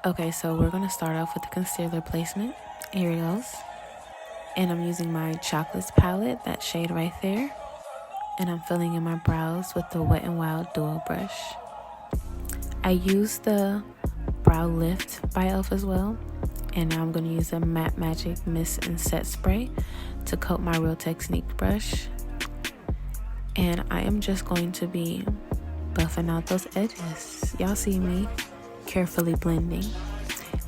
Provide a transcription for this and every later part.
Okay, so we're gonna start off with the concealer placement. Here it goes. And I'm using my Chocolates palette, that shade right there. And I'm filling in my brows with the Wet n Wild Duo brush. I use the Brow Lift by e.l.f. as well. And now I'm gonna use a Matte Magic Mist and Set Spray to coat my Real Technique brush. And I am just going to be buffing out those edges. Y'all see me carefully blending.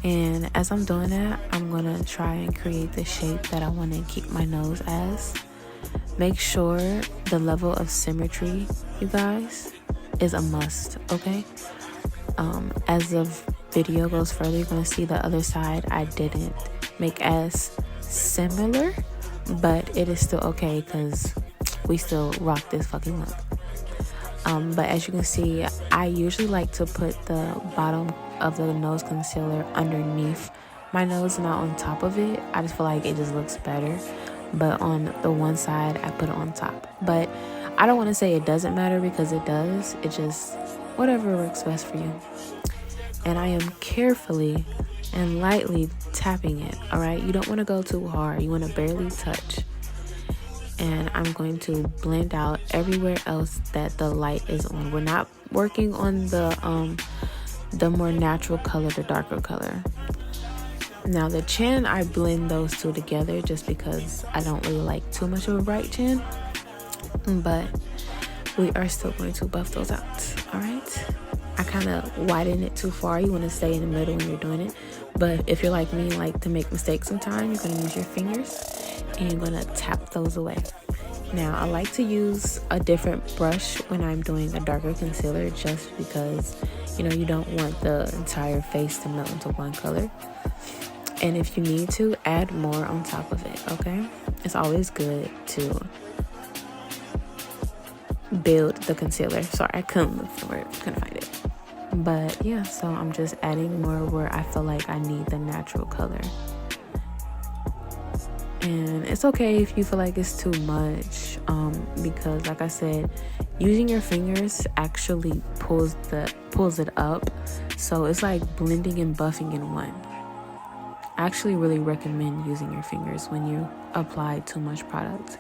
And as I'm doing that, I'm gonna try and create the shape that I want to keep my nose as. Make sure the level of symmetry, you guys, is a must, okay? As the video goes further, you're gonna see the other side I didn't make as similar, but it is still okay because we still rock this fucking look. But as you can see, I usually like to put the bottom of the nose concealer underneath my nose, not on top of it. I just feel like it just looks better. But on the one side, I put it on top. But I don't want to say it doesn't matter because it does. It just, whatever works best for you. And I am carefully and lightly tapping it, all right? You don't want to go too hard. You want to barely touch. And I'm going to blend out everywhere else that the light is on. We're not working on the more natural color, the darker color. Now the chin, I blend those two together just because I don't really like too much of a bright chin. But we are still going to buff those out, all right? I kind of widen it too far. You want to stay in the middle when you're doing it. But if you're like me, like to make mistakes sometimes, you're going to use your fingers and you're going to tap those away. Now, I like to use a different brush when I'm doing a darker concealer just because, you know, you don't want the entire face to melt into one color. And if you need to, add more on top of it, okay? It's always good to build the concealer. Sorry, I couldn't look for the word, couldn't find it. But yeah, so I'm just adding more where I feel like I need the natural color. And it's okay if you feel like it's too much, because like I said, using your fingers actually pulls it up. So it's like blending and buffing in one. I actually really recommend using your fingers when you apply too much product.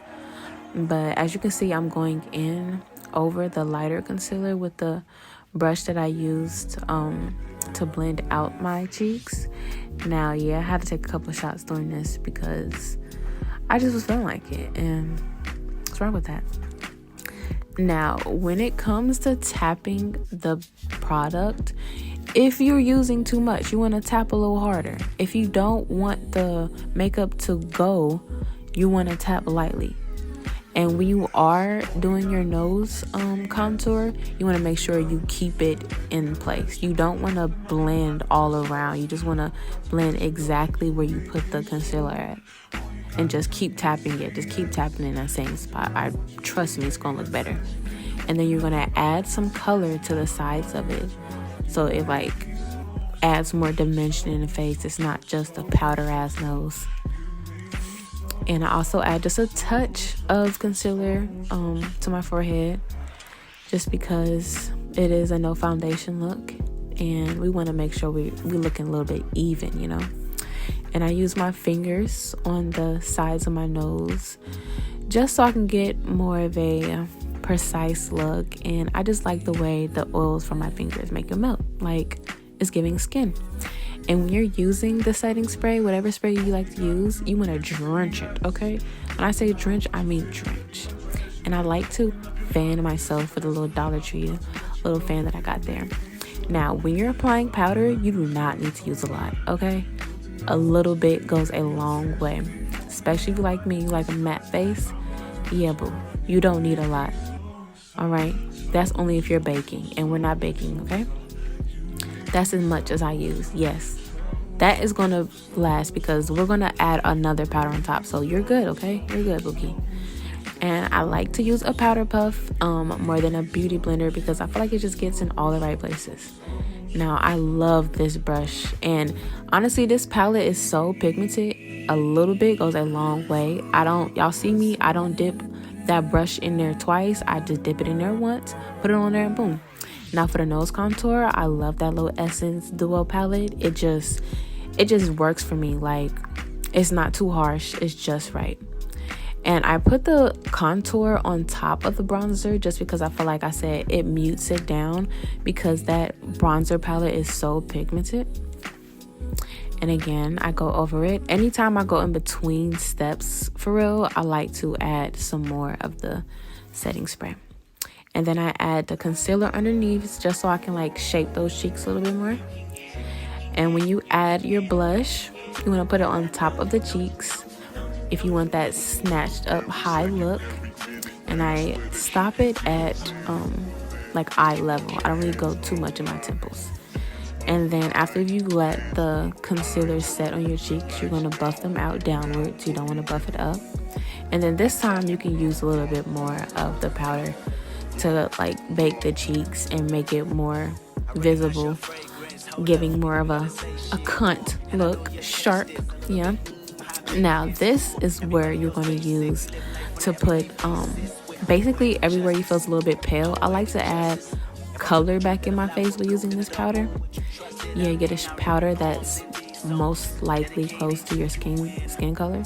But as you can see, I'm going in over the lighter concealer with the brush that I used to blend out my cheeks. Now, yeah, I had to take a couple of shots doing this because I just was feeling like it, and what's wrong with that? Now, when it comes to tapping the product, if you're using too much, you want to tap a little harder. If you don't want the makeup to go, you want to tap lightly. And when you are doing your nose contour, you want to make sure you keep it in place. You don't want to blend all around. You just want to blend exactly where you put the concealer at. And just keep tapping it. Just keep tapping in that same spot. Trust me, it's going to look better. And then you're going to add some color to the sides of it. So it like adds more dimension in the face. It's not just a powder ass nose. And I also add just a touch of concealer to my forehead, just because it is a no foundation look, and we want to make sure we looking a little bit even, you know. And I use my fingers on the sides of my nose just so I can get more of a precise look. And I just like the way the oils from my fingers make it melt, like it's giving skin. And when you're using the setting spray, whatever spray you like to use, you want to drench it, okay? When I say drench, I mean drench. And I like to fan myself with a little Dollar Tree little fan that I got there. Now, when you're applying powder, you do not need to use a lot, okay? A little bit goes a long way. Especially if you like me, you like a matte face. Yeah, boo. You don't need a lot, all right? That's only if you're baking, and we're not baking, okay? That's as much as I use. Yes, that is going to last because we're going to add another powder on top. So you're good, okay? You're good, Bookie. And I like to use a powder puff more than a beauty blender because I feel like it just gets in all the right places. Now, I love this brush. And honestly, this palette is so pigmented. A little bit goes a long way. Y'all see me? I don't dip that brush in there twice. I just dip it in there once, put it on there, and boom. Now for the nose contour, I love that little Essence Duo palette. It just works for me. Like, it's not too harsh, it's just right. And I put the contour on top of the bronzer just because I feel like I said it mutes it down, because that bronzer palette is so pigmented. And again, I go over it. Anytime I go in between steps, for real, I like to add some more of the setting spray. And then I add the concealer underneath just so I can like shape those cheeks a little bit more. And when you add your blush, you want to put it on top of the cheeks if you want that snatched up high look. And I stop it at like eye level. I don't really go too much in my temples. And then after you let the concealer set on your cheeks, you're going to buff them out downwards. You don't want to buff it up. And then this time you can use a little bit more of the powder to like bake the cheeks and make it more visible, giving more of a cunt look, sharp. Yeah. Now this is where you're going to use to put basically everywhere you feel a little bit pale. I like to add color back in my face with using this powder. Yeah, you get a powder that's most likely close to your skin color.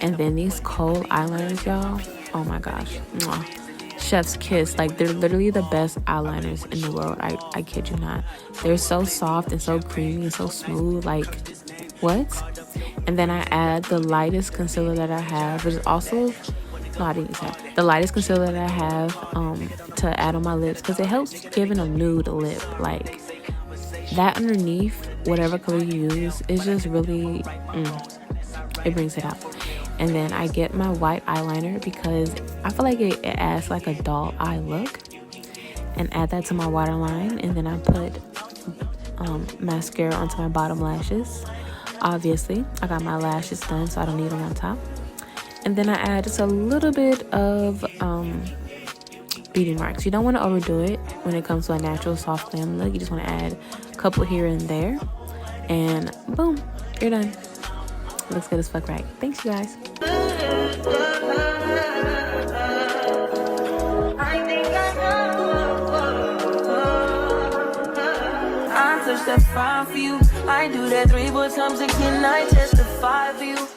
And then these kohl eyeliners, y'all, oh my gosh, mwah. Chef's kiss. Like, they're literally the best eyeliners in the world. I kid you not. They're so soft and so creamy and so smooth. Like, what? And then I add the lightest concealer that I have, which is also the lightest concealer that I have to add on my lips, because it helps giving a nude lip. Like, that underneath whatever color you use is just really it brings it out. And then I get my white eyeliner because I feel like it adds like a doll eye look, and add that to my waterline. And then I put mascara onto my bottom lashes. Obviously I got my lashes done, so I don't need them on top. And then I add just a little bit of beauty marks. You don't want to overdo it when it comes to a natural soft glam look. You just want to add a couple here and there, and boom, you're done. Looks good as fuck, right? Thanks, you guys. I touch that 5 for you. I do that 3 more times again. I testify for you.